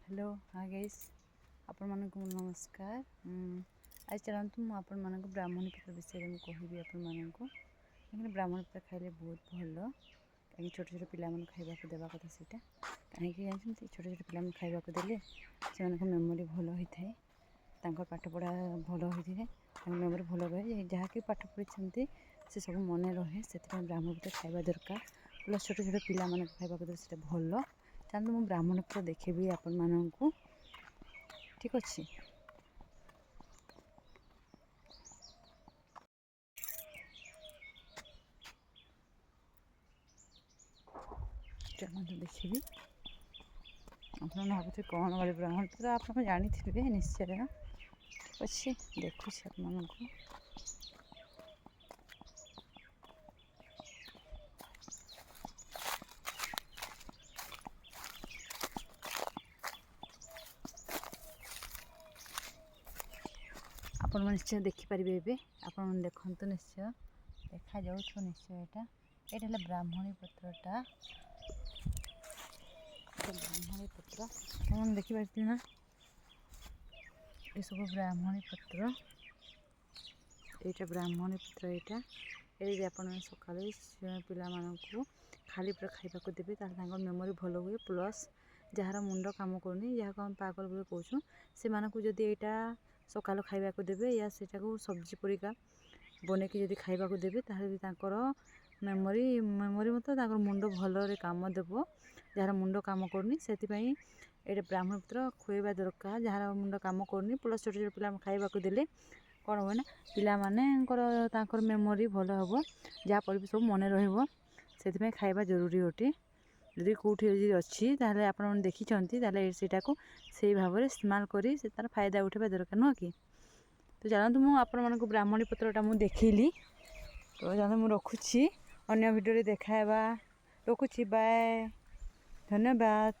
Hello हाँ guys आपण मानक नमस्कार। आज चलतु मुझे ब्राह्मणी पत्र विषय में कहबी आपण मानक कहीं ब्राह्मणी पत्र खाइले बहुत भल कहीं छोट छोट पिला खावा देवा कथा से कहीं जानते छोट छोट पिला खावा देले से मेमोरी भल होता है पाठ पढ़ा भल होता है मेमोरी भल रहे जहाँकि पाठ पढ़ी से सब मन रहे से ब्राह्मण पत्र खावा दरकार प्लस छोट छोट पिला खावा देते भल चलते मुझे ब्राह्मण पत्र देखेबी आपण मानक ठीक अच्छे देखी आप भावुथे कौन बड़े ब्राह्मण पत्र आप जानी निश्चय ठीक अच्छे देखुँ आप आपण निश्चय देखिपारे ए आपण देखु निश्चय देखा जाऊ निश्चय यहाँ है ब्राह्मणी पत्रटा ब्राह्मणी पत्र आप देखिपारे ना ये सब ब्राह्मणी पत्र यहाँ ब्राह्मणी पत्र यहाँ ये आप सका पिला खाली पूरा खावा देवे मेमोरी भल हुए प्लस जार मुंड कम करनी जहाँ को हम पागल बोली कहूँ से जदि यहाँ सकाल खावा देवे या सेटा को सब्जी परिका बन के जब खावा देवे तार मेमोरी मेमोरी मतलब मुंड भल कम देव जार मुंड कम करनी से ये ब्राह्मण पत्र खुएबा दरकार जार मुंड कम करनी प्लस छोट छोट पिला खावा देले कौन हुए ना पिलाकर मेमोरी भल हम जहाँ पर भी सब मन रही खाଇବା जरूरी अटे जदि कौटी अच्छी ताहले आपण देखी सेटा को से भाव में इस्तेमाल करी से तार फायदा उठेबा दरकार नुह कि तो जानतु मुझे आपण मानक ब्राह्मणी पत्रटा मुझे देखली तो जानते मुझे रखुच्छी अन्य वीडियो देखा रखुच्छी बाय धन्यवाद।